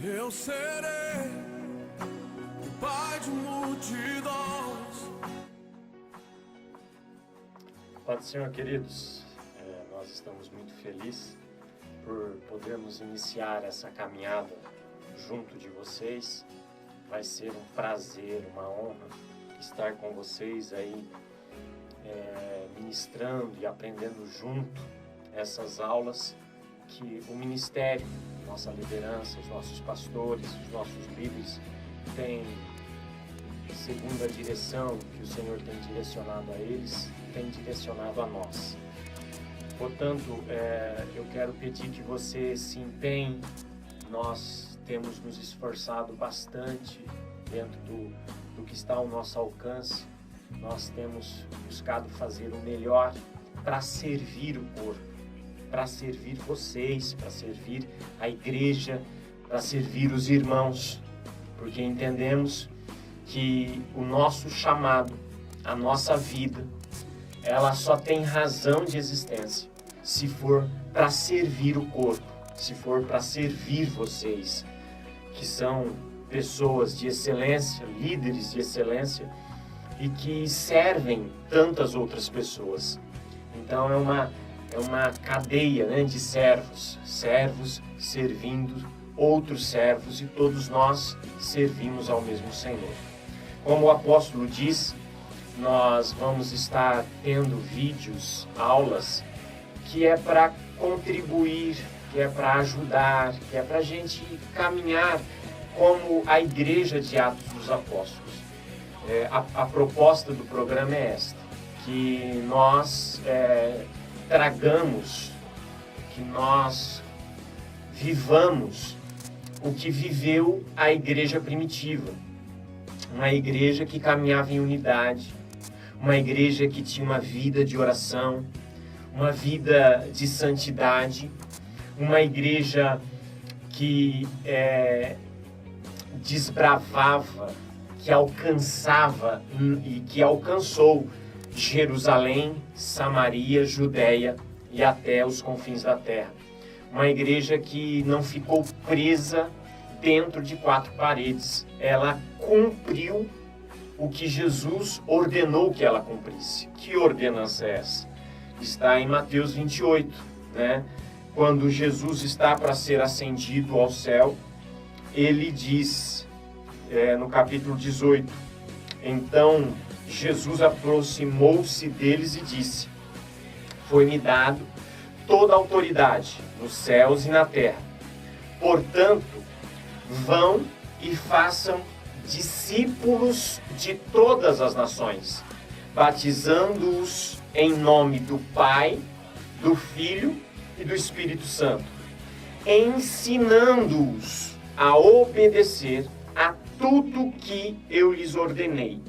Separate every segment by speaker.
Speaker 1: Eu serei o pai de multidões.
Speaker 2: Pai do Senhor, queridos, nós estamos muito felizes por podermos iniciar essa caminhada junto de vocês. Vai ser um prazer, uma honra estar com vocês aí, ministrando e aprendendo junto essas aulas que o ministério, nossa liderança, os nossos pastores, os nossos líderes têm, segundo a direção que o Senhor tem direcionado a eles, tem direcionado a nós. Portanto, eu quero pedir que você se empenhe. Nós temos nos esforçado bastante dentro do que está ao nosso alcance. Nós temos buscado fazer o melhor para servir o corpo, para servir vocês, para servir a igreja, para servir os irmãos, porque entendemos que o nosso chamado, a nossa vida, ela só tem razão de existência se for para servir o corpo, se for para servir vocês, que são pessoas de excelência, líderes de excelência e que servem tantas outras pessoas. Então é uma cadeia, né, de servos servindo outros servos e todos nós servimos ao mesmo Senhor. Como o apóstolo diz, nós vamos estar tendo vídeos, aulas, que é para contribuir, que é para ajudar, que é para a gente caminhar como a igreja de Atos dos Apóstolos. A proposta do programa é esta, que nós tragamos, que nós vivamos o que viveu a igreja primitiva. Uma igreja que caminhava em unidade, uma igreja que tinha uma vida de oração, uma vida de santidade, uma igreja que desbravava, que alcançava e que alcançou Jerusalém, Samaria, Judeia e até os confins da terra. Uma igreja que não ficou presa dentro de quatro paredes. Ela cumpriu o que Jesus ordenou que ela cumprisse. Que ordenança é essa? Está em Mateus 28, né? Quando Jesus está para ser ascendido ao céu, ele diz, no capítulo 18, então Jesus aproximou-se deles e disse: foi-me dado toda a autoridade nos céus e na terra. Portanto, vão e façam discípulos de todas as nações, batizando-os em nome do Pai, do Filho e do Espírito Santo, ensinando-os a obedecer a tudo que eu lhes ordenei.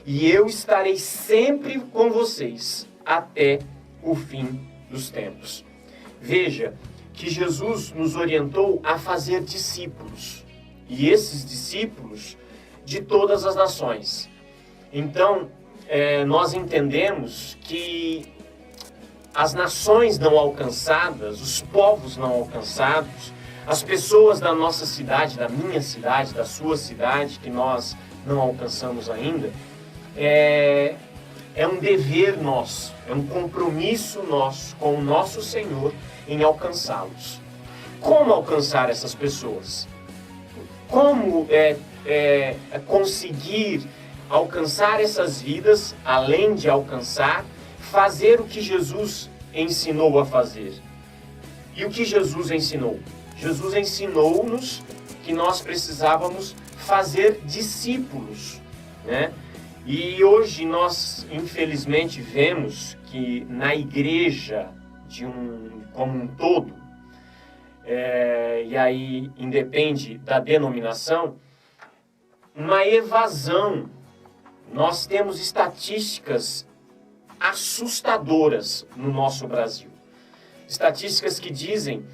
Speaker 2: E eu estarei sempre com vocês até o fim dos tempos. Veja que Jesus nos orientou a fazer discípulos. E esses discípulos de todas as nações. Então, nós entendemos que as nações não alcançadas, os povos não alcançados, as pessoas da nossa cidade, da minha cidade, da sua cidade, que nós não alcançamos ainda, é um dever nosso, é um compromisso nosso com o nosso Senhor em alcançá-los. Como alcançar essas pessoas? Como conseguir alcançar essas vidas, além de alcançar, fazer o que Jesus ensinou a fazer? E o que Jesus ensinou? Jesus ensinou-nos que nós precisávamos fazer discípulos, né? E hoje nós, infelizmente, vemos que na igreja como um todo, e aí independe da denominação, uma evasão. Nós temos estatísticas assustadoras no nosso Brasil. Estatísticas que dizem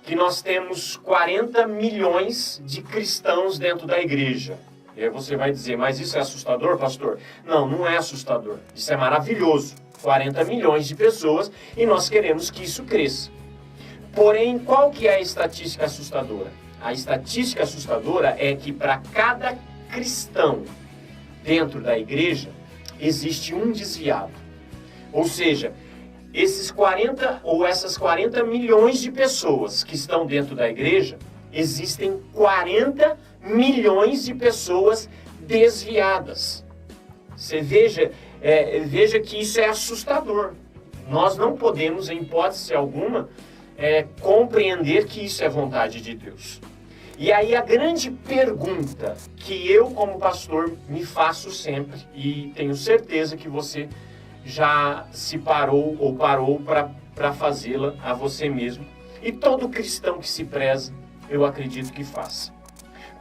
Speaker 2: que nós temos 40 milhões de cristãos dentro da igreja. E aí você vai dizer, mas isso é assustador, pastor? Não, não é assustador. Isso é maravilhoso. 40 milhões de pessoas e nós queremos que isso cresça. Porém, qual que é a estatística assustadora? a estatística assustadora é que para cada cristão dentro da igreja, existe um desviado. Ou seja, esses 40 ou essas 40 milhões de pessoas que estão dentro da igreja, existem 40 milhões de pessoas desviadas. Você veja que isso é assustador. Nós não podemos, em hipótese alguma, compreender que isso é vontade de Deus. E aí a grande pergunta que eu, como pastor, me faço sempre, e tenho certeza que você já se parou ou parou para fazê-la a você mesmo, e todo cristão que se preza, eu acredito que faça.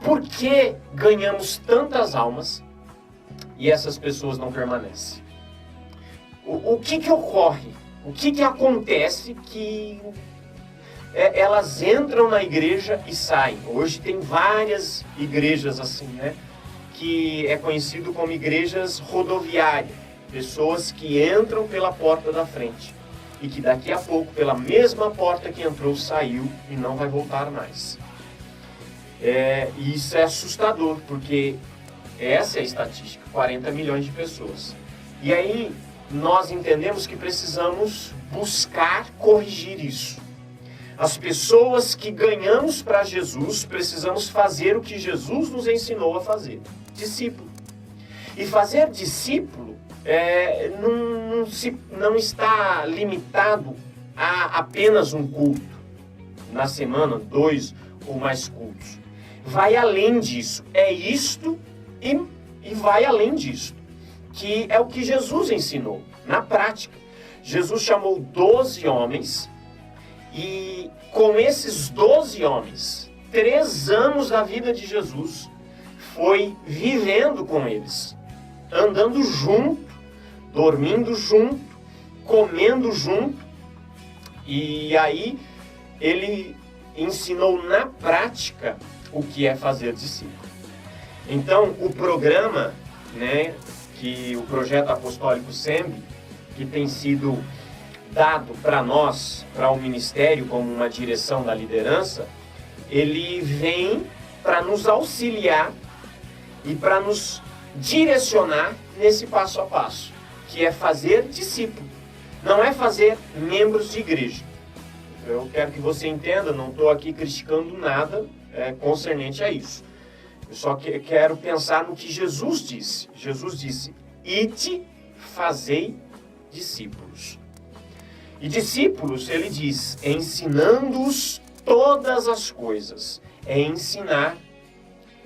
Speaker 2: Por que ganhamos tantas almas e essas pessoas não permanecem? O que ocorre? O que acontece que elas entram na igreja e saem? Hoje tem várias igrejas assim, né? Que é conhecido como igrejas rodoviárias. Pessoas que entram pela porta da frente e que daqui a pouco, pela mesma porta que entrou, saiu e não vai voltar mais. E isso é assustador, porque essa é a estatística, 40 milhões de pessoas. E aí nós entendemos que precisamos buscar corrigir isso. As pessoas que ganhamos para Jesus, precisamos fazer o que Jesus nos ensinou a fazer. Discípulo. E fazer discípulo não está limitado a apenas um culto. Na semana, 2 ou mais cultos. Vai além disso. É isto e vai além disto. Que é o que Jesus ensinou, na prática. Jesus chamou 12 homens e com esses 12 homens, 3 anos da vida de Jesus, foi vivendo com eles, andando junto, dormindo junto, comendo junto, e aí ele ensinou na prática o que é fazer discípulo. Então, o programa, né, que o Projeto Apostólico SEMB, que tem sido dado para nós, para o ministério, como uma direção da liderança, ele vem para nos auxiliar e para nos direcionar nesse passo a passo, que é fazer discípulo, não é fazer membros de igreja. Eu quero que você entenda, não estou aqui criticando nada concernente a isso. Eu só quero pensar no que Jesus disse. Jesus disse, ide, fazei discípulos. E discípulos, ele diz, ensinando-os todas as coisas. É ensinar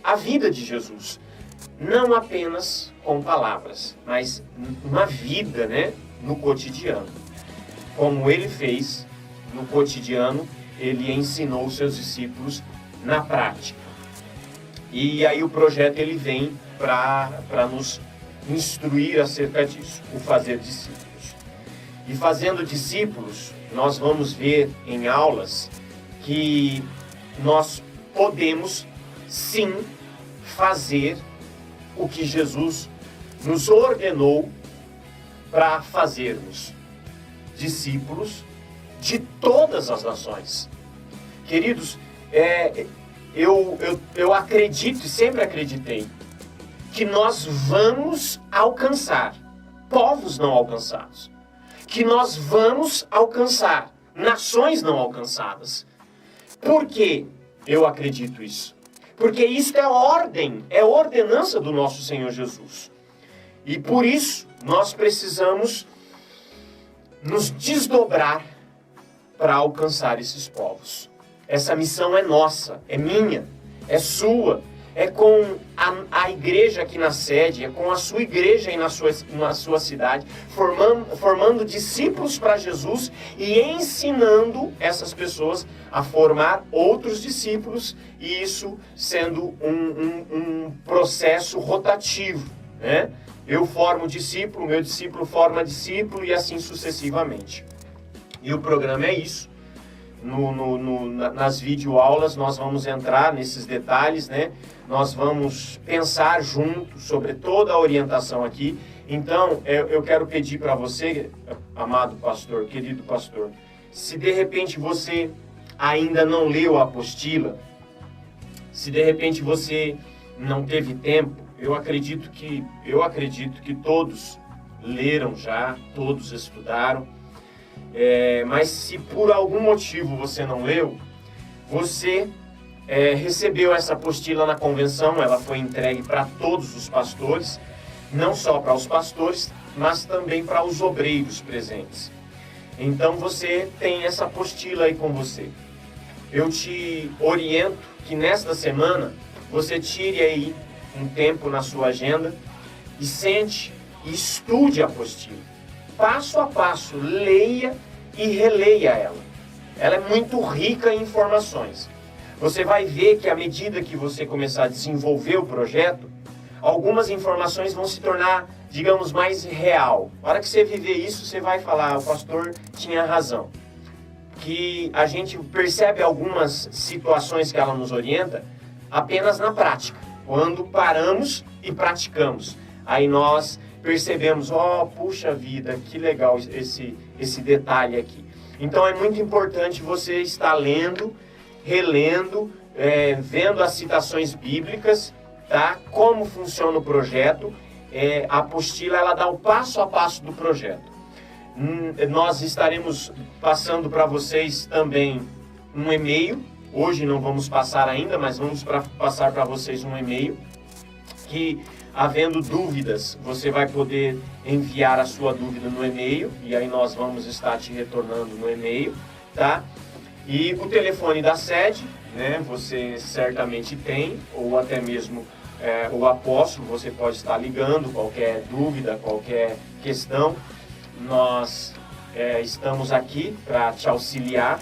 Speaker 2: a vida de Jesus. Não apenas com palavras, mas uma vida, né, no cotidiano. Como ele fez no cotidiano, ele ensinou os seus discípulos na prática. E aí o projeto ele vem para nos instruir acerca disso, o fazer discípulos. E fazendo discípulos, nós vamos ver em aulas que nós podemos sim fazer o que Jesus nos ordenou para fazermos, discípulos de todas as nações. Queridos, eu acredito e sempre acreditei que nós vamos alcançar povos não alcançados, que nós vamos alcançar nações não alcançadas. Por que eu acredito isso? Porque isso é ordem, é ordenança do nosso Senhor Jesus. E por isso nós precisamos nos desdobrar para alcançar esses povos. Essa missão é nossa, é minha, é sua, é com a igreja aqui na sede, é com a sua igreja aí na sua cidade, formando discípulos para Jesus e ensinando essas pessoas a formar outros discípulos, e isso sendo um processo rotativo, né? Eu formo discípulo, meu discípulo forma discípulo e assim sucessivamente. E o programa é isso. Nas videoaulas nós vamos entrar nesses detalhes, né? Nós vamos pensar junto sobre toda a orientação aqui. Então, eu quero pedir para você, amado pastor, querido pastor, se de repente você ainda não leu a apostila, Se de repente você não teve tempo, eu acredito que todos leram já, todos estudaram. Mas se por algum motivo você não leu, você recebeu essa apostila na convenção, ela foi entregue para todos os pastores, não só para os pastores, mas também para os obreiros presentes. Então você tem essa apostila aí com você. Eu te oriento que nesta semana você tire aí um tempo na sua agenda e sente e estude a apostila. Passo a passo, leia e releia ela. Ela é muito rica em informações. Você vai ver que à medida que você começar a desenvolver o projeto, algumas informações vão se tornar, digamos, mais real. Na hora que você viver isso, você vai falar, o pastor tinha razão. Que a gente percebe algumas situações que ela nos orienta apenas na prática. Quando paramos e praticamos, aí nós percebemos, puxa vida, que legal esse detalhe aqui. Então é muito importante você estar lendo, relendo, vendo as citações bíblicas, tá? Como funciona o projeto. A apostila ela dá o passo a passo do projeto. Nós estaremos passando para vocês também um e-mail. Hoje não vamos passar ainda, mas vamos passar para vocês um e-mail que, havendo dúvidas, você vai poder enviar a sua dúvida no e-mail e aí nós vamos estar te retornando no e-mail, tá? E o telefone da sede, né? Você certamente tem, ou até mesmo o apóstolo, você pode estar ligando, qualquer dúvida, qualquer questão. Nós estamos aqui para te auxiliar,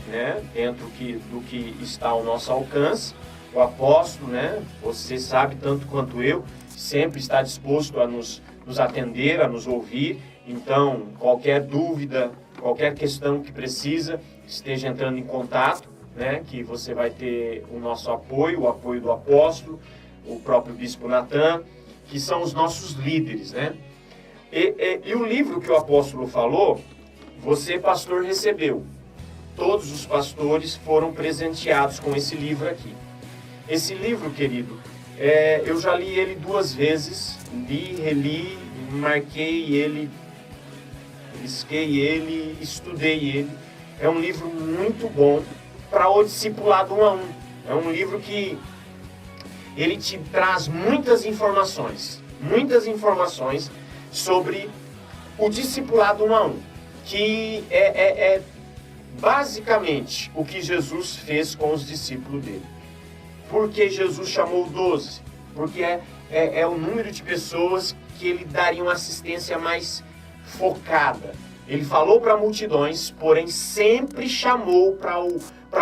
Speaker 2: né, dentro do que está ao nosso alcance. O apóstolo, né, você sabe tanto quanto eu, sempre está disposto a nos atender, a nos ouvir. Então, qualquer dúvida, qualquer questão que precisa, esteja entrando em contato, né, que você vai ter o nosso apoio, o apoio do apóstolo, o próprio bispo Natan, que são os nossos líderes, né? E o livro que o apóstolo falou, você, pastor, recebeu. Todos os pastores foram presenteados com esse livro aqui. Esse livro, querido, eu já li ele 2 vezes, li, reli, marquei ele, risquei ele, estudei ele. É um livro muito bom para o discipulado 1 a 1. É um livro que ele te traz muitas informações sobre o discipulado 1 a 1, que é basicamente o que Jesus fez com os discípulos dele. Por que Jesus chamou 12? Porque é o número de pessoas que ele daria uma assistência mais focada. Ele falou para multidões, porém sempre chamou para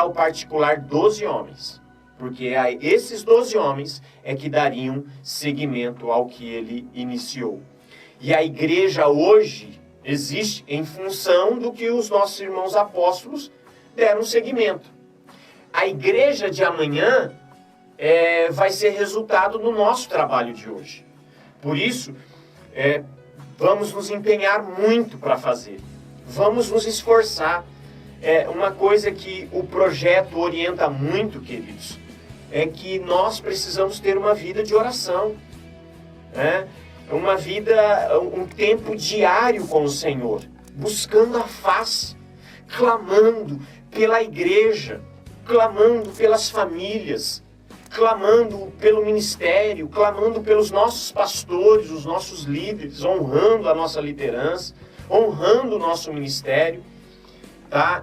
Speaker 2: o particular 12 homens. Porque esses 12 homens é que dariam seguimento ao que ele iniciou. E a igreja hoje existe em função do que os nossos irmãos apóstolos deram seguimento. A igreja de amanhã vai ser resultado do nosso trabalho de hoje. Por isso, vamos nos empenhar muito para fazer. Vamos nos esforçar. Uma coisa que o projeto orienta muito, queridos, é que nós precisamos ter uma vida de oração, né? Um tempo diário com o Senhor, buscando a face, clamando pela igreja, clamando pelas famílias, clamando pelo ministério, clamando pelos nossos pastores, os nossos líderes, honrando a nossa liderança, honrando o nosso ministério, tá?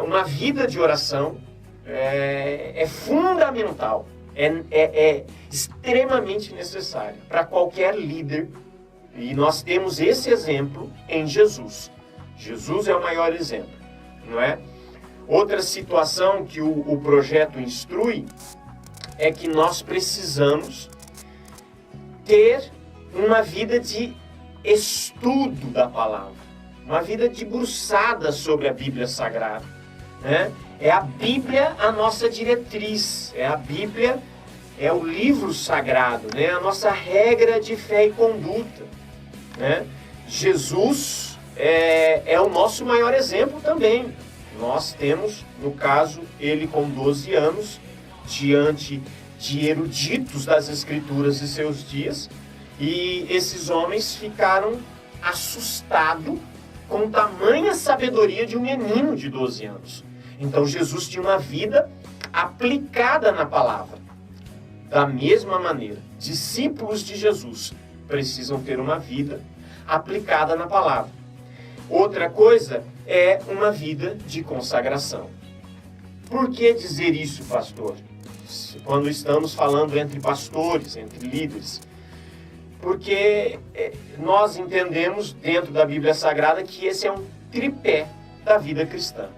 Speaker 2: Uma vida de oração é fundamental, é extremamente necessário para qualquer líder, e nós temos esse exemplo em Jesus. Jesus é o maior exemplo, não é? Outra situação que o projeto instrui é que nós precisamos ter uma vida de estudo da palavra, uma vida debruçada sobre a Bíblia Sagrada, né? É a Bíblia a nossa diretriz, a Bíblia é o livro sagrado, né? A nossa regra de fé e conduta, né? Jesus é o nosso maior exemplo também. Nós temos, no caso, ele com 12 anos, diante de eruditos das Escrituras de seus dias, e esses homens ficaram assustados com tamanha sabedoria de um menino de 12 anos. Então Jesus tinha uma vida aplicada na palavra. Da mesma maneira, discípulos de Jesus precisam ter uma vida aplicada na palavra. Outra coisa é uma vida de consagração. Por que dizer isso, pastor? Quando estamos falando entre pastores, entre líderes. Porque nós entendemos dentro da Bíblia Sagrada que esse é um tripé da vida cristã.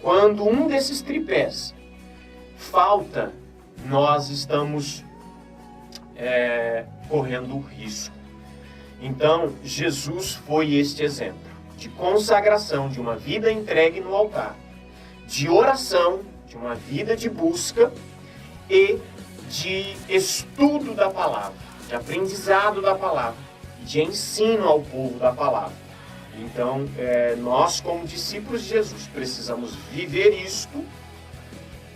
Speaker 2: Quando um desses tripés falta, nós estamos correndo risco. Então, Jesus foi este exemplo de consagração, de uma vida entregue no altar, de oração, de uma vida de busca e de estudo da palavra, de aprendizado da palavra, de ensino ao povo da palavra. Então, nós como discípulos de Jesus precisamos viver isto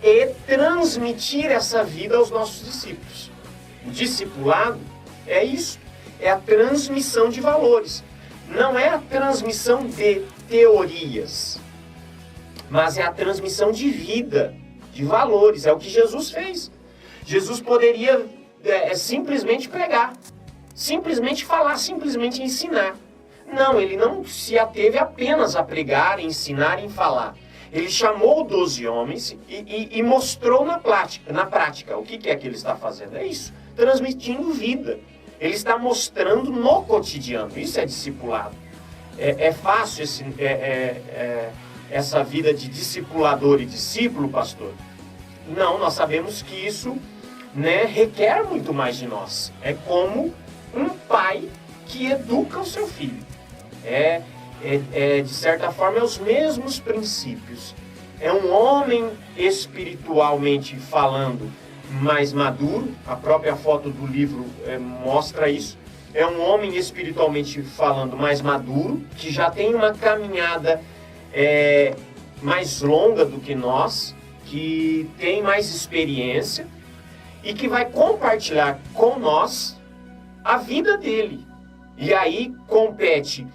Speaker 2: e transmitir essa vida aos nossos discípulos. O discipulado é isso, é a transmissão de valores. Não é a transmissão de teorias, mas é a transmissão de vida, de valores. É o que Jesus fez. Jesus poderia simplesmente pregar, simplesmente falar, simplesmente ensinar. Não, ele não se ateve apenas a pregar, ensinar e falar. Ele chamou 12 homens e mostrou na prática o que é que ele está fazendo. É isso, transmitindo vida. Ele está mostrando no cotidiano. Isso é discipulado. É fácil essa vida de discipulador e discípulo, pastor? Não, nós sabemos que isso requer muito mais de nós. É como um pai que educa o seu filho. De certa forma, é os mesmos princípios. É um homem espiritualmente falando mais maduro, a própria foto do livro mostra isso. É um homem espiritualmente falando mais maduro, que já tem uma caminhada mais longa do que nós, que tem mais experiência e que vai compartilhar com nós a vida dele. E aí compete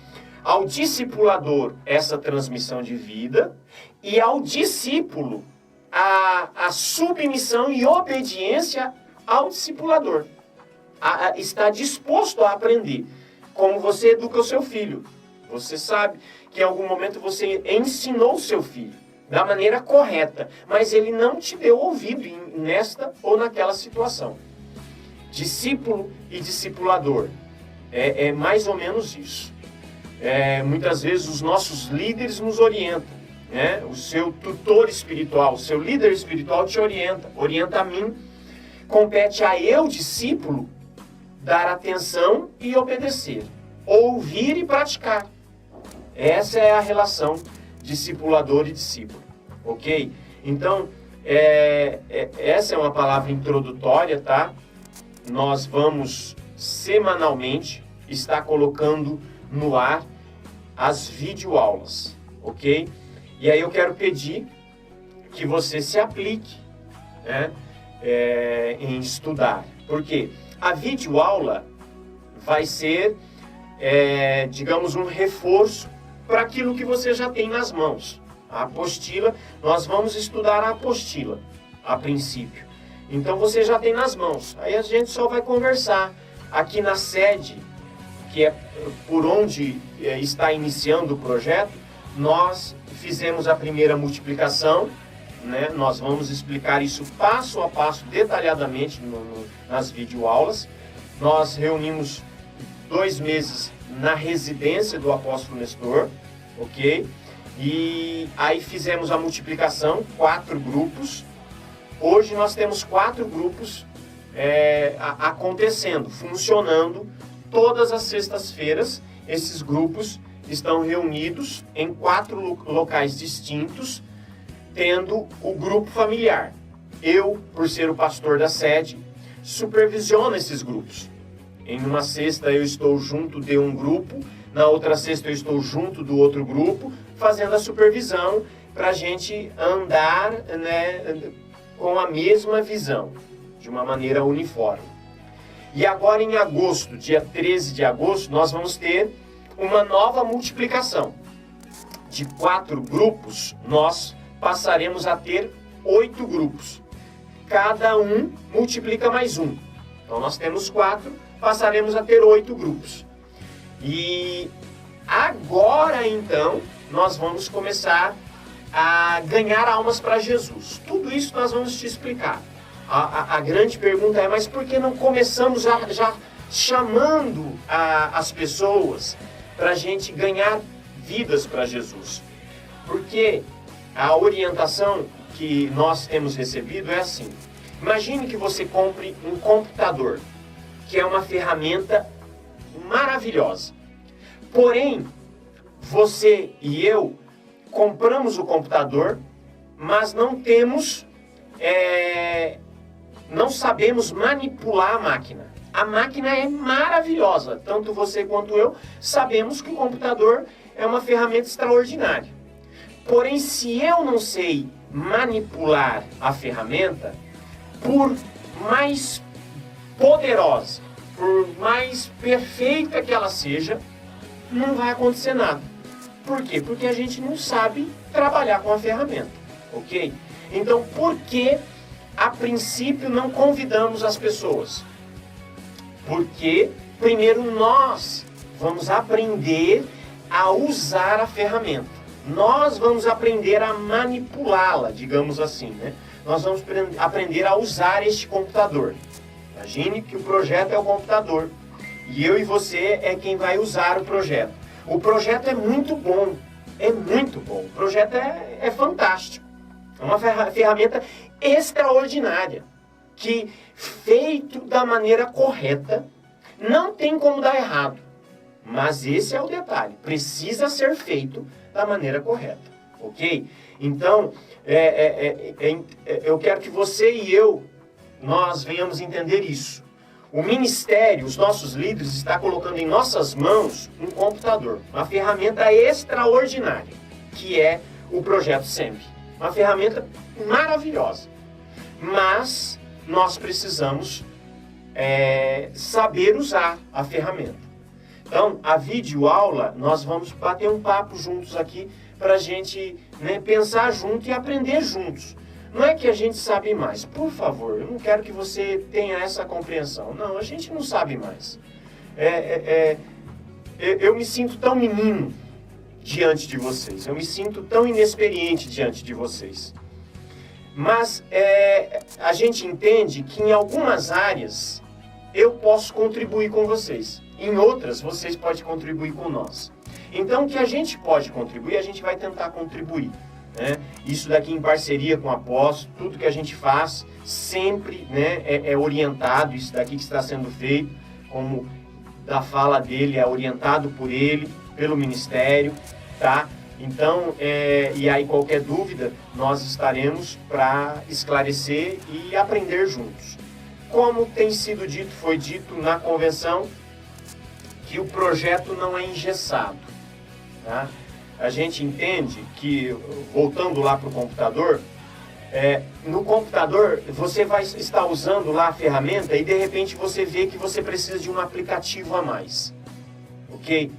Speaker 2: ao discipulador essa transmissão de vida e ao discípulo a submissão e obediência ao discipulador. Está disposto a aprender. Como você educa o seu filho. Você sabe que em algum momento você ensinou o seu filho da maneira correta, mas ele não te deu ouvido nesta ou naquela situação. Discípulo e discipulador. É mais ou menos isso. Muitas vezes os nossos líderes nos orientam. O seu tutor espiritual, o seu líder espiritual te orienta a mim. Compete a eu, discípulo, dar atenção e obedecer, ouvir e praticar. Essa é a relação discipulador e discípulo, ok? Então, essa é uma palavra introdutória, tá? Nós vamos semanalmente estar colocando no ar as videoaulas, ok? E aí eu quero pedir que você se aplique em estudar. Porque a videoaula vai ser, digamos, um reforço para aquilo que você já tem nas mãos. A apostila, nós vamos estudar a apostila, a princípio. Então você já tem nas mãos. Aí a gente só vai conversar aqui na sede, que é por onde está iniciando o projeto. Nós fizemos a primeira multiplicação, nós vamos explicar isso passo a passo, detalhadamente nas videoaulas. Nós reunimos 2 meses na residência do apóstolo Nestor, ok? E aí fizemos a multiplicação, 4 grupos. Hoje nós temos 4 grupos acontecendo, funcionando todas as sextas-feiras. Esses grupos estão reunidos em 4 locais distintos, tendo o grupo familiar. Eu, por ser o pastor da sede, supervisiono esses grupos. Em uma sexta eu estou junto de um grupo, na outra sexta eu estou junto do outro grupo, fazendo a supervisão para a gente andar com a mesma visão, de uma maneira uniforme. E agora em agosto, dia 13 de agosto, nós vamos ter uma nova multiplicação. De 4 grupos, nós passaremos a ter 8 grupos. Cada um multiplica mais um. Então nós temos 4, passaremos a ter 8 grupos. E agora então, nós vamos começar a ganhar almas para Jesus. Tudo isso nós vamos te explicar. A grande pergunta é, mas por que não começamos já chamando as pessoas para a gente ganhar vidas para Jesus? Porque a orientação que nós temos recebido é assim. Imagine que você compre um computador, que é uma ferramenta maravilhosa. Porém, você e eu compramos o computador, mas não temos, não sabemos manipular a máquina. A máquina é maravilhosa, tanto você quanto eu sabemos que o computador é uma ferramenta extraordinária. Porém, se eu não sei manipular a ferramenta, por mais poderosa, por mais perfeita que ela seja, não vai acontecer nada. Por quê? Porque a gente não sabe trabalhar com a ferramenta, ok? Então, por que a princípio não convidamos as pessoas? Porque primeiro nós vamos aprender a usar a ferramenta. Nós vamos aprender a manipulá-la, digamos assim, né? Nós vamos aprender a usar este computador. Imagine que o projeto é o computador e eu e você é quem vai usar o projeto. O projeto é muito bom, o projeto é fantástico. É uma ferramenta extraordinária que, feito da maneira correta, não tem como dar errado. Mas esse é o detalhe, precisa ser feito da maneira correta, ok? Então, eu quero que você e eu, nós venhamos entender isso. O ministério, os nossos líderes, está colocando em nossas mãos um computador, uma ferramenta extraordinária, que é o Projeto SEMP. Uma ferramenta maravilhosa. Mas nós precisamos saber usar a ferramenta. Então, a videoaula, nós vamos bater um papo juntos aqui para a gente, né, pensar junto e aprender juntos. Não é que a gente sabe mais. Por favor, eu não quero que você tenha essa compreensão. Não, a gente não sabe mais. Eu me sinto tão menino diante de vocês. Eu me sinto tão inexperiente diante de vocês. Mas a gente entende que em algumas áreas eu posso contribuir com vocês. Em outras, vocês podem contribuir com nós. Então, o que a gente pode contribuir, a gente vai tentar contribuir. Né? Isso daqui em parceria com o apóstolo, tudo que a gente faz sempre, né, é orientado, isso daqui que está sendo feito, como da fala dele, é orientado por ele, pelo ministério, tá? Então, e aí qualquer dúvida, nós estaremos para esclarecer e aprender juntos. Como tem sido dito, foi dito na convenção, que o projeto não é engessado, tá? A gente entende que, voltando lá para o computador, no computador você vai estar usando lá a ferramenta e de repente você vê que você precisa de um aplicativo a mais, ok?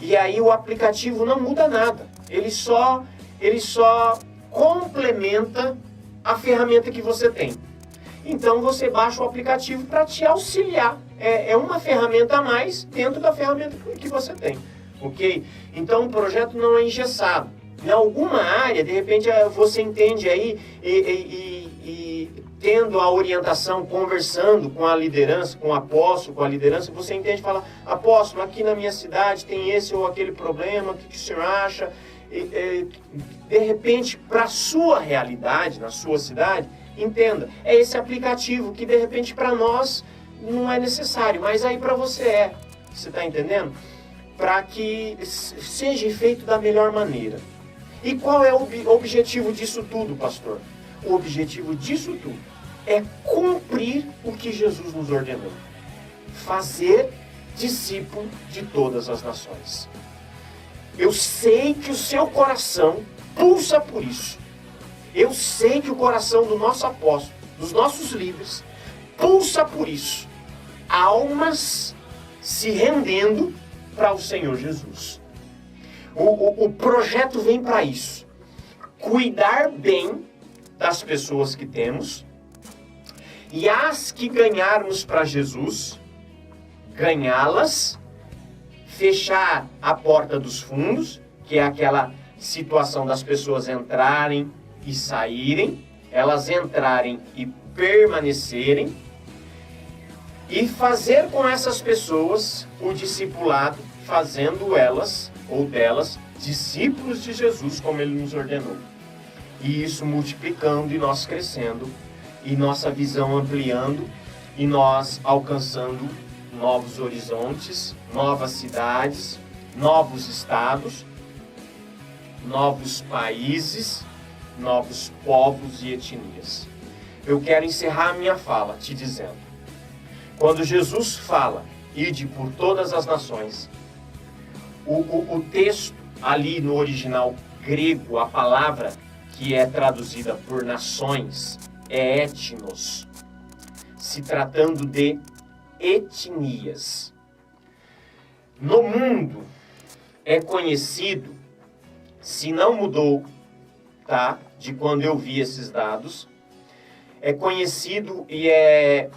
Speaker 2: E aí o aplicativo não muda nada, ele só complementa a ferramenta que você tem. Então você baixa o aplicativo para te auxiliar, é uma ferramenta a mais dentro da ferramenta que você tem. Ok? Então o projeto não é engessado. Em alguma área, de repente, você entende aí e tendo a orientação, conversando com a liderança, com o apóstolo, com a liderança, você entende e fala, apóstolo, aqui na minha cidade tem esse ou aquele problema, o que o senhor acha? De repente, para a sua realidade, na sua cidade, entenda, é esse aplicativo que de repente para nós não é necessário, mas aí para você Você está entendendo? Para que seja feito da melhor maneira. E qual é o objetivo disso tudo, pastor? O objetivo disso tudo é cumprir o que Jesus nos ordenou. Fazer discípulo de todas as nações. Eu sei que o seu coração pulsa por isso. Eu sei que o coração do nosso apóstolo, dos nossos líderes, pulsa por isso. Almas se rendendo para o Senhor Jesus. O projeto vem para isso. Cuidar bem das pessoas que temos, e as que ganharmos para Jesus, ganhá-las, fechar a porta dos fundos, que é aquela situação das pessoas entrarem e saírem, elas entrarem e permanecerem, e fazer com essas pessoas o discipulado, fazendo elas ou delas discípulos de Jesus, como Ele nos ordenou. E isso multiplicando e nós crescendo, e nossa visão ampliando, e nós alcançando novos horizontes, novas cidades, novos estados, novos países, novos povos e etnias. Eu quero encerrar a minha fala te dizendo: quando Jesus fala, ide por todas as nações, o texto ali no original grego, a palavra que é traduzida por nações, é etnos, se tratando de etnias. No mundo é conhecido, se não mudou, tá, de quando eu vi esses dados, é conhecido e é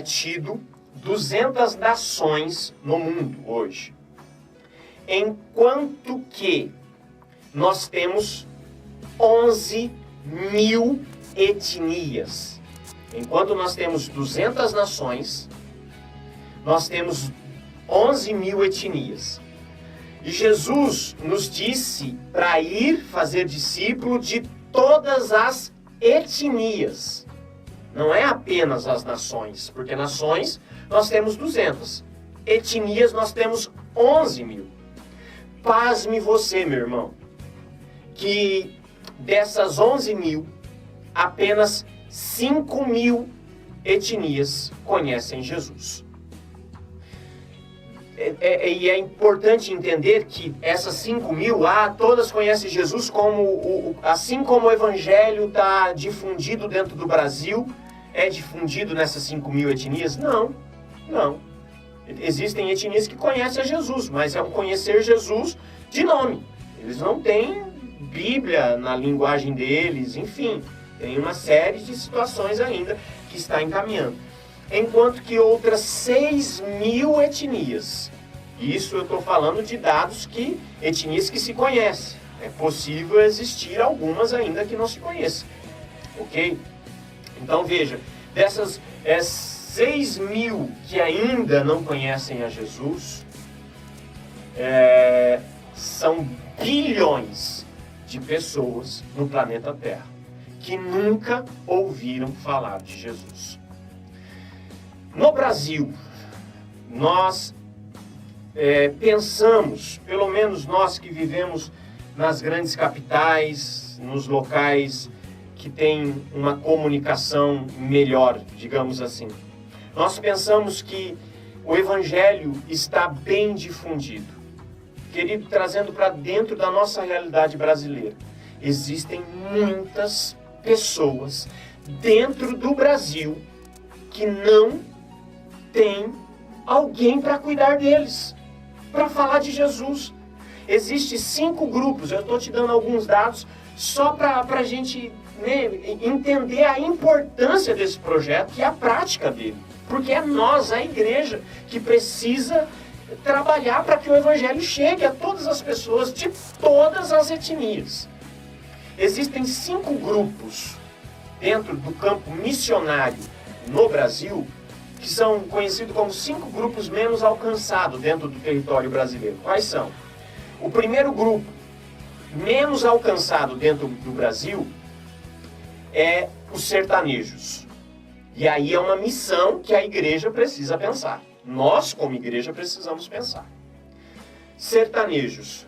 Speaker 2: tido 200 nações no mundo hoje. Enquanto que nós temos 11 mil etnias. Enquanto nós temos 200 nações, nós temos 11 mil etnias. E Jesus nos disse para ir fazer discípulo de todas as etnias. Não é apenas as nações, porque nações nós temos 200. Etnias nós temos 11 mil. Pasme você, meu irmão, que dessas 11 mil, apenas 5 mil etnias conhecem Jesus. E é importante entender que essas 5 mil, todas conhecem Jesus assim como o Evangelho está difundido dentro do Brasil, é difundido nessas 5 mil etnias? Não. Existem etnias que conhecem a Jesus, mas é um conhecer Jesus de nome. Eles não têm Bíblia na linguagem deles, enfim, tem uma série de situações ainda que está encaminhando. Enquanto que outras 6 mil etnias, isso eu estou falando de dados etnias que se conhecem. É possível existir algumas ainda que não se conheçam, ok? Então veja, dessas 6 mil que ainda não conhecem a Jesus, são bilhões de pessoas no planeta Terra que nunca ouviram falar de Jesus. No Brasil, nós pensamos, pelo menos nós que vivemos nas grandes capitais, nos locais que têm uma comunicação melhor, digamos assim, nós pensamos que o Evangelho está bem difundido. Querido, trazendo para dentro da nossa realidade brasileira, existem muitas pessoas dentro do Brasil que não tem alguém para cuidar deles, para falar de Jesus. Existem 5 grupos, eu estou te dando alguns dados só para a gente entender a importância desse projeto e a prática dele. Porque é nós, a igreja, que precisa trabalhar para que o Evangelho chegue a todas as pessoas de todas as etnias. Existem 5 grupos dentro do campo missionário no Brasil que são conhecidos como 5 grupos menos alcançados dentro do território brasileiro. Quais são? O primeiro grupo menos alcançado dentro do Brasil é os sertanejos. E aí é uma missão que a igreja precisa pensar. Nós, como igreja, precisamos pensar. Sertanejos.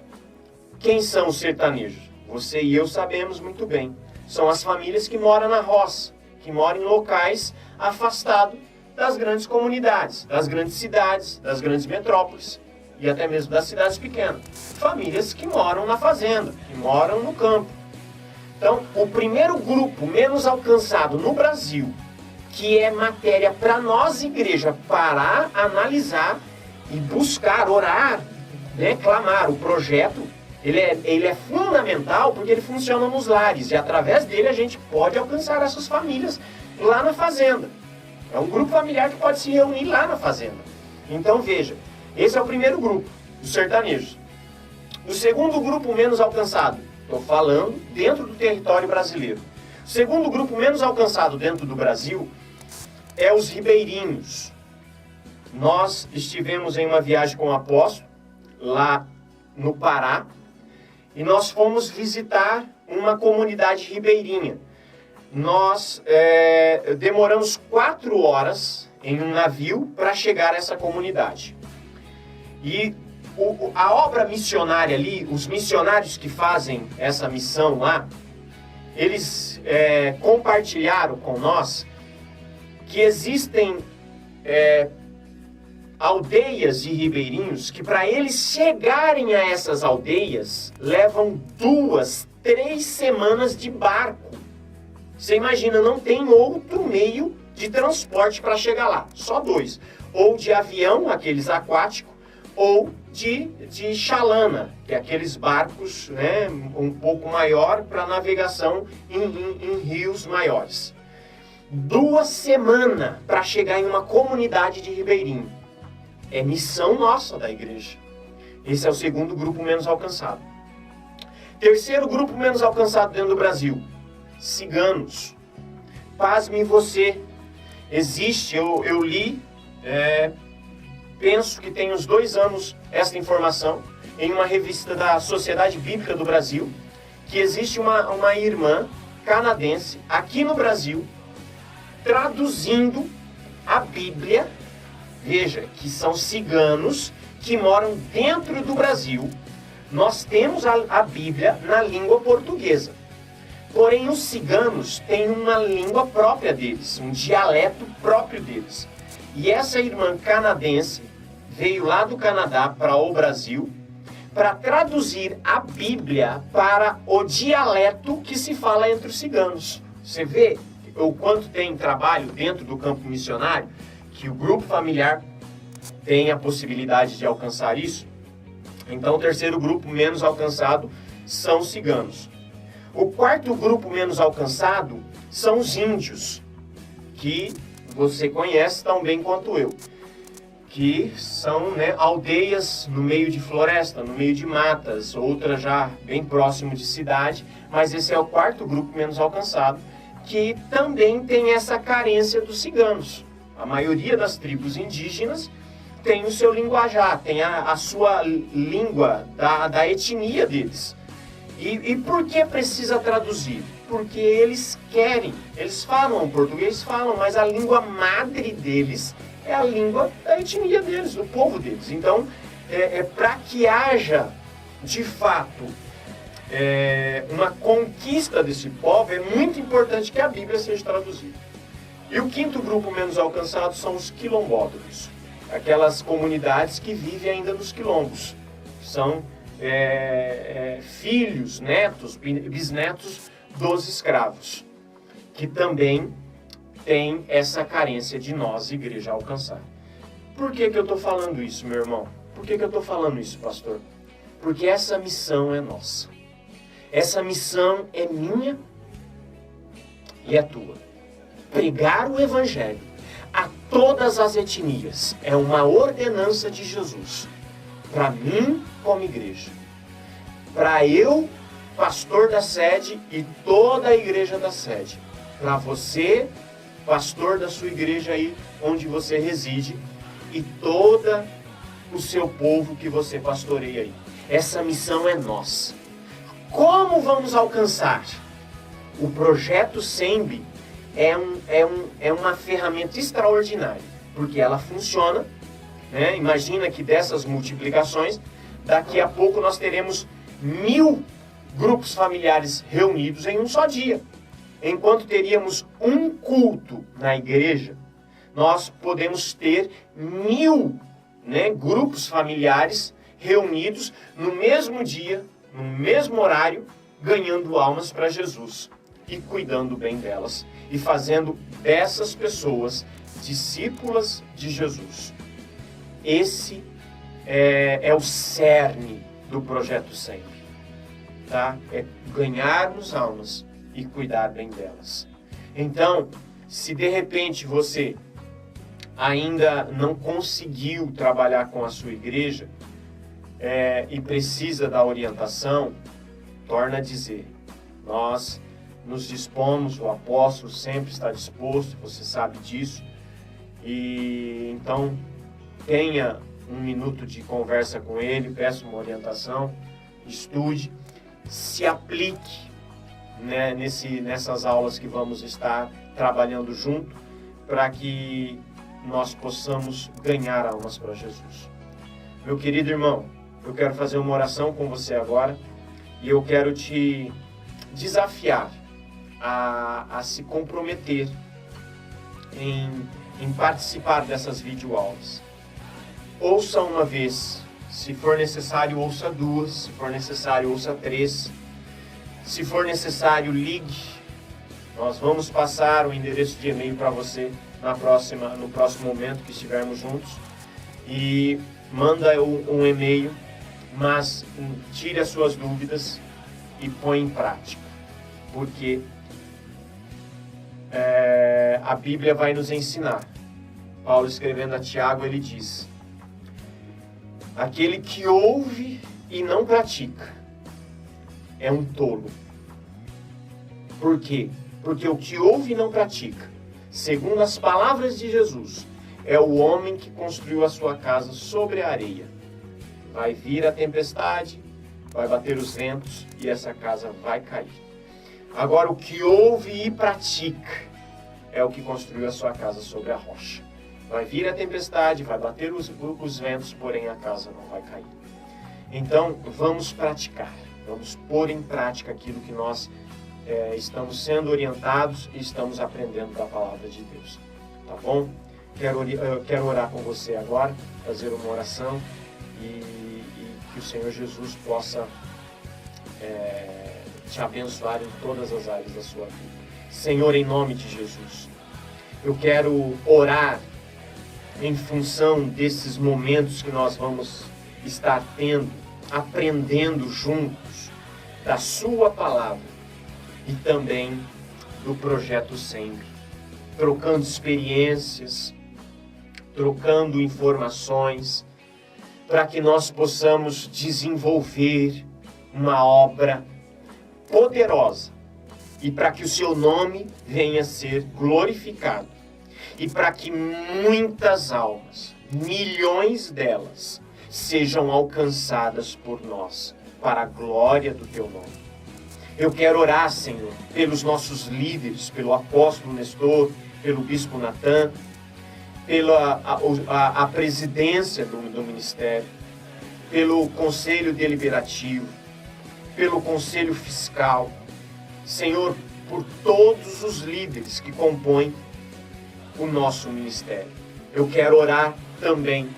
Speaker 2: Quem são os sertanejos? Você e eu sabemos muito bem. São as famílias que moram na roça, que moram em locais afastados das grandes comunidades, das grandes cidades, das grandes metrópoles e até mesmo das cidades pequenas. Famílias que moram na fazenda, que moram no campo. Então, o primeiro grupo menos alcançado no Brasil, que é matéria para nós, igreja, parar, analisar e buscar, orar, né, clamar. O projeto, ele é fundamental porque ele funciona nos lares e através dele a gente pode alcançar essas famílias lá na fazenda. É um grupo familiar que pode se reunir lá na fazenda. Então veja, esse é o primeiro grupo, os sertanejos. O segundo grupo menos alcançado, estou falando dentro do território brasileiro. O segundo grupo menos alcançado dentro do Brasil é os ribeirinhos. Nós estivemos em uma viagem com o apóstolo, lá no Pará, e nós fomos visitar uma comunidade ribeirinha. Nós demoramos 4 horas em um navio para chegar a essa comunidade. E a obra missionária ali, os missionários que fazem essa missão lá, eles compartilharam com nós que existem aldeias de ribeirinhos que para eles chegarem a essas aldeias levam 2, 3 semanas de barco. Você imagina, não tem outro meio de transporte para chegar lá, só 2. Ou de avião, aqueles aquáticos, ou de chalana, que é aqueles barcos, né, um pouco maior para navegação em rios maiores. 2 semanas para chegar em uma comunidade de ribeirinho. É missão nossa da igreja. Esse é o segundo grupo menos alcançado. Terceiro grupo menos alcançado dentro do Brasil, ciganos. Pasme você, existe, eu li, penso que tem uns 2 anos esta informação, em uma revista da Sociedade Bíblica do Brasil, que existe uma irmã canadense aqui no Brasil, traduzindo a Bíblia. Veja, que são ciganos que moram dentro do Brasil. Nós temos a Bíblia na língua portuguesa. Porém, os ciganos têm uma língua própria deles, um dialeto próprio deles. E essa irmã canadense veio lá do Canadá para o Brasil para traduzir a Bíblia para o dialeto que se fala entre os ciganos. Você vê o quanto tem trabalho dentro do campo missionário, que o grupo familiar tem a possibilidade de alcançar isso. Então, o terceiro grupo menos alcançado são os ciganos. O quarto grupo menos alcançado são os índios, que você conhece tão bem quanto eu, que são, né, aldeias no meio de floresta, no meio de matas, outras já bem próximo de cidade, mas esse é o quarto grupo menos alcançado, que também tem essa carência dos ciganos. A maioria das tribos indígenas tem o seu linguajar, tem a sua língua da etnia deles. E por que precisa traduzir? Porque eles querem, eles falam português, falam, mas a língua madre deles é a língua da etnia deles, do povo deles. Então, para que haja, de fato, uma conquista desse povo, é muito importante que a Bíblia seja traduzida. E o quinto grupo menos alcançado são os quilombolas, aquelas comunidades que vivem ainda nos quilombos. São filhos, netos, bisnetos dos escravos, que também têm essa carência de nós, igreja, alcançar. Por que eu estou falando isso, meu irmão? Por que eu estou falando isso, pastor? Porque essa missão é nossa. Essa missão é minha e é tua. Pregar o Evangelho a todas as etnias é uma ordenança de Jesus. Para mim, como igreja. Para eu, pastor da sede e toda a igreja da sede. Para você, pastor da sua igreja aí onde você reside. E todo o seu povo que você pastoreia aí. Essa missão é nossa. Como vamos alcançar? O projeto SEMB é uma ferramenta extraordinária, porque ela funciona, né? Imagina que dessas multiplicações, daqui a pouco nós teremos 1000 grupos familiares reunidos em um só dia. Enquanto teríamos um culto na igreja, nós podemos ter 1000, né, grupos familiares reunidos no mesmo dia, no mesmo horário, ganhando almas para Jesus e cuidando bem delas e fazendo dessas pessoas discípulas de Jesus. Esse é o cerne do Projeto Sempre, tá? É ganharmos almas e cuidar bem delas. Então, se de repente você ainda não conseguiu trabalhar com a sua igreja e precisa da orientação, torna a dizer, nós nos dispomos, o apóstolo sempre está disposto, você sabe disso, e então tenha um minuto de conversa com ele, peça uma orientação, estude, se aplique, né, nessas aulas que vamos estar trabalhando junto, para que nós possamos ganhar almas para Jesus. Meu querido irmão, eu quero fazer uma oração com você agora, e eu quero te desafiar a se comprometer em participar dessas videoaulas. Ouça uma vez, se for necessário, ouça duas, se for necessário, ouça três, se for necessário, ligue. Nós vamos passar o endereço de e-mail para você no próximo momento que estivermos juntos, e manda um e-mail, mas tire as suas dúvidas e põe em prática, porque a Bíblia vai nos ensinar. Paulo, escrevendo a Tiago, ele diz: aquele que ouve e não pratica é um tolo. Por quê? Porque o que ouve e não pratica, segundo as palavras de Jesus, é o homem que construiu a sua casa sobre a areia. Vai vir a tempestade, vai bater os ventos e essa casa vai cair. Agora, o que ouve e pratica é o que construiu a sua casa sobre a rocha. Vai vir a tempestade, vai bater os ventos, porém a casa não vai cair. Então, vamos praticar, vamos pôr em prática aquilo que nós estamos sendo orientados e estamos aprendendo da palavra de Deus. Tá bom? Eu quero orar com você agora, fazer uma oração e que o Senhor Jesus possa te abençoar em todas as áreas da sua vida. Senhor, em nome de Jesus, eu quero orar em função desses momentos que nós vamos estar tendo, aprendendo juntos da sua palavra e também do Projeto Sempre, trocando experiências, trocando informações, para que nós possamos desenvolver uma obra poderosa e para que o seu nome venha a ser glorificado e para que muitas almas, milhões delas, sejam alcançadas por nós, para a glória do teu nome. Eu quero orar, Senhor, pelos nossos líderes, pelo apóstolo Nestor, pelo bispo Natan, pela a presidência do ministério, pelo conselho deliberativo, pelo conselho fiscal. Senhor, por todos os líderes que compõem o nosso ministério. Eu quero orar também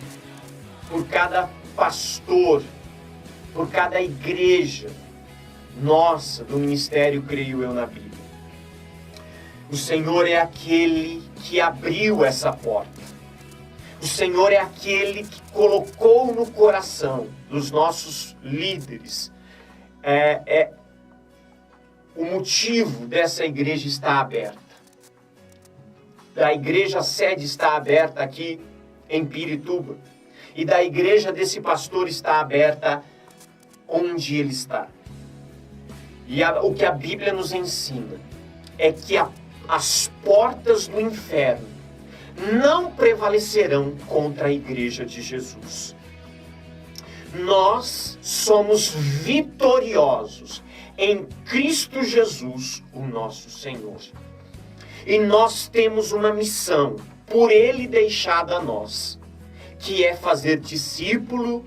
Speaker 2: por cada pastor, por cada igreja nossa, do ministério Creio Eu na Bíblia. O Senhor é aquele que abriu essa porta. O Senhor é aquele que colocou no coração dos nossos líderes o motivo dessa igreja estar aberta. Da igreja sede está aberta aqui em Pirituba. E da igreja desse pastor está aberta onde ele está. E o que a Bíblia nos ensina é que as portas do inferno não prevalecerão contra a igreja de Jesus. Nós somos vitoriosos em Cristo Jesus, o nosso Senhor. E nós temos uma missão, por Ele deixada a nós, que é fazer discípulo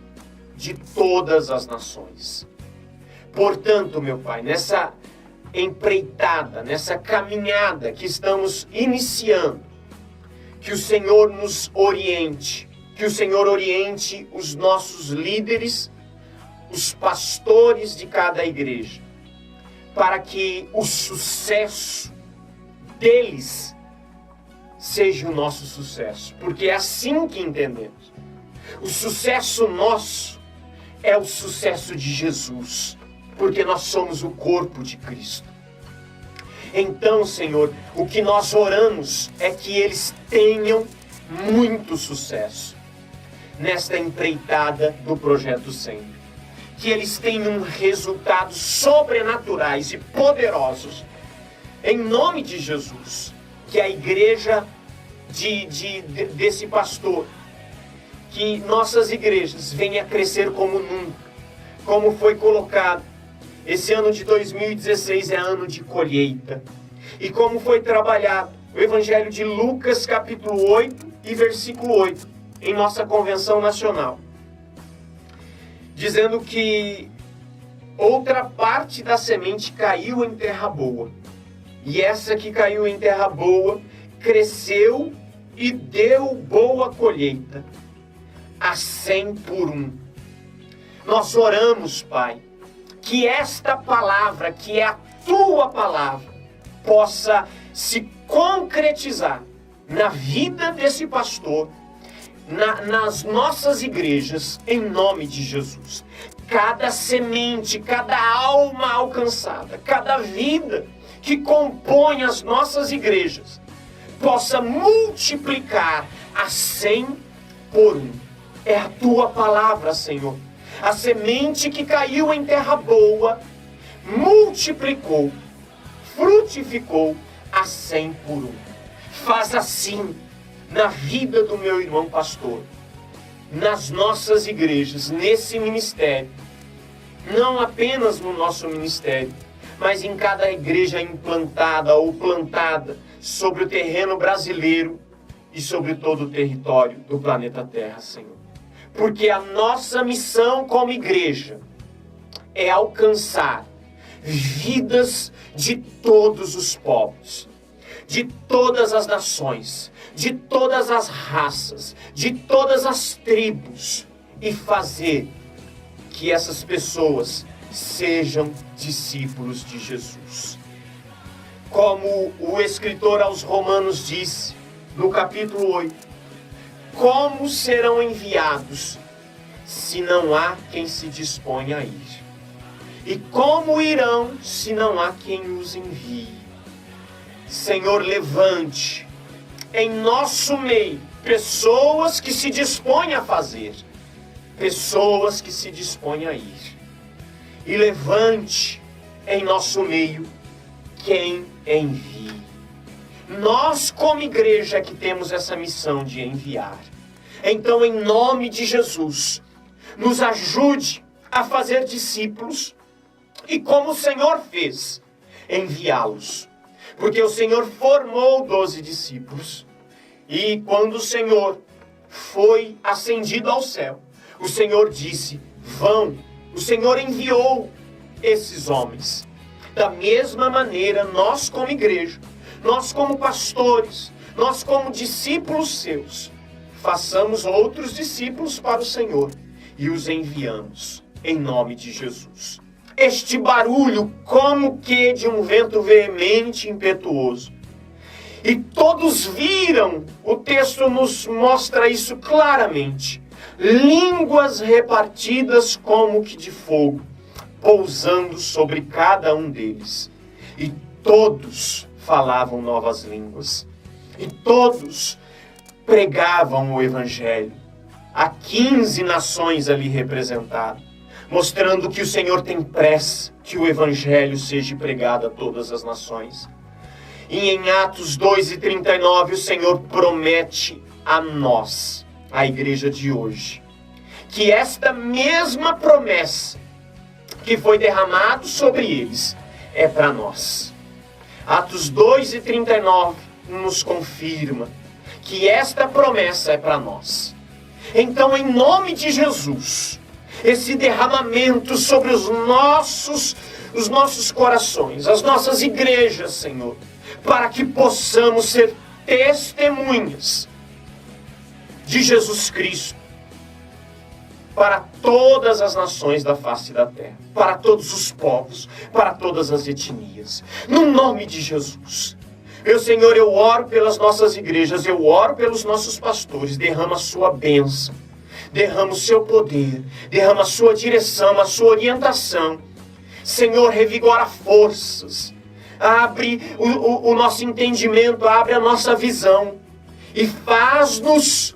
Speaker 2: de todas as nações. Portanto, meu Pai, nessa empreitada, nessa caminhada que estamos iniciando, que o Senhor nos oriente, que o Senhor oriente os nossos líderes, os pastores de cada igreja, para que o sucesso deles seja o nosso sucesso, porque é assim que entendemos. O sucesso nosso é o sucesso de Jesus, porque nós somos o corpo de Cristo. Então, Senhor, o que nós oramos é que eles tenham muito sucesso nesta empreitada do Projeto 100. Que eles tenham resultados sobrenaturais e poderosos, em nome de Jesus. Que a igreja desse pastor, que nossas igrejas venham a crescer como nunca, como foi colocado. Esse ano de 2016 é ano de colheita. E como foi trabalhado o Evangelho de Lucas, capítulo 8 e versículo 8, em nossa convenção nacional. Dizendo que outra parte da semente caiu em terra boa. E essa que caiu em terra boa, cresceu e deu boa colheita, a 100 por 1. Nós oramos, Pai, que esta palavra, que é a Tua palavra, possa se concretizar na vida desse pastor, nas nossas igrejas, em nome de Jesus. Cada semente, cada alma alcançada, cada vida que compõe as nossas igrejas, possa multiplicar a 100 por 1. É a Tua palavra, Senhor. A semente que caiu em terra boa, multiplicou, frutificou a 100 por 1. Faz assim na vida do meu irmão pastor, nas nossas igrejas, nesse ministério, não apenas no nosso ministério, mas em cada igreja implantada ou plantada sobre o terreno brasileiro e sobre todo o território do planeta Terra, Senhor. Porque a nossa missão como igreja é alcançar vidas de todos os povos, de todas as nações, de todas as raças, de todas as tribos, e fazer que essas pessoas sejam discípulos de Jesus. Como o escritor aos Romanos disse, no capítulo 8, como serão enviados se não há quem se disponha a ir? E como irão se não há quem os envie? Senhor, levante em nosso meio pessoas que se dispõem a fazer, pessoas que se dispõem a ir. E levante em nosso meio quem envie. Nós, como igreja, que temos essa missão de enviar. Então, em nome de Jesus, nos ajude a fazer discípulos e, como o Senhor fez, enviá-los. Porque o Senhor formou 12 discípulos. E quando o Senhor foi ascendido ao céu, o Senhor disse, vão. O Senhor enviou esses homens. Da mesma maneira, nós como igreja, nós como pastores, nós como discípulos seus, façamos outros discípulos para o Senhor e os enviamos em nome de Jesus. Este barulho como que de um vento veemente e impetuoso. E todos viram, o texto nos mostra isso claramente, línguas repartidas como que de fogo, pousando sobre cada um deles. E todos falavam novas línguas. E todos pregavam o Evangelho. Há 15 nações ali representadas, mostrando que o Senhor tem pressa que o Evangelho seja pregado a todas as nações. E em Atos 2:39, o Senhor promete a nós, a igreja de hoje, que esta mesma promessa que foi derramado sobre eles é para nós. Atos 2:39 nos confirma que esta promessa é para nós. Então, em nome de Jesus, esse derramamento sobre os nossos corações, as nossas igrejas, Senhor, para que possamos ser testemunhas de Jesus Cristo, para todas as nações da face da terra, para todos os povos, para todas as etnias. No nome de Jesus. Meu Senhor, eu oro pelas nossas igrejas, eu oro pelos nossos pastores. Derrama a sua bênção, derrama o seu poder, derrama a sua direção, a sua orientação. Senhor, revigora forças, abre o nosso entendimento, abre a nossa visão e faz-nos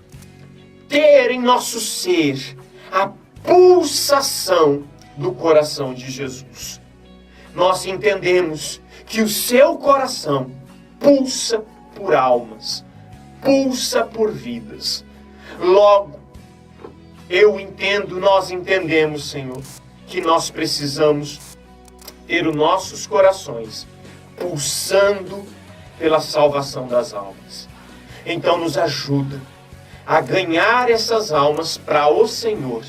Speaker 2: ter em nosso ser a pulsação do coração de Jesus. Nós entendemos que o seu coração pulsa por almas, pulsa por vidas. Logo, nós entendemos, Senhor, que nós precisamos ter os nossos corações pulsando pela salvação das almas. Então nos ajuda a ganhar essas almas para o Senhor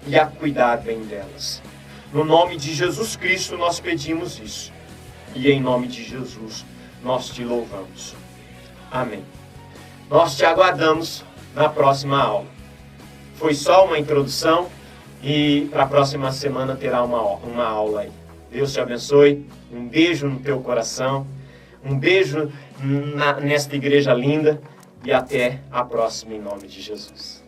Speaker 2: e a cuidar bem delas. No nome de Jesus Cristo nós pedimos isso. E em nome de Jesus nós te louvamos. Amém. Nós te aguardamos na próxima aula. Foi só uma introdução e para a próxima semana terá uma aula aí. Deus te abençoe. Um beijo no teu coração. Um beijo nesta igreja linda. E até a próxima em nome de Jesus.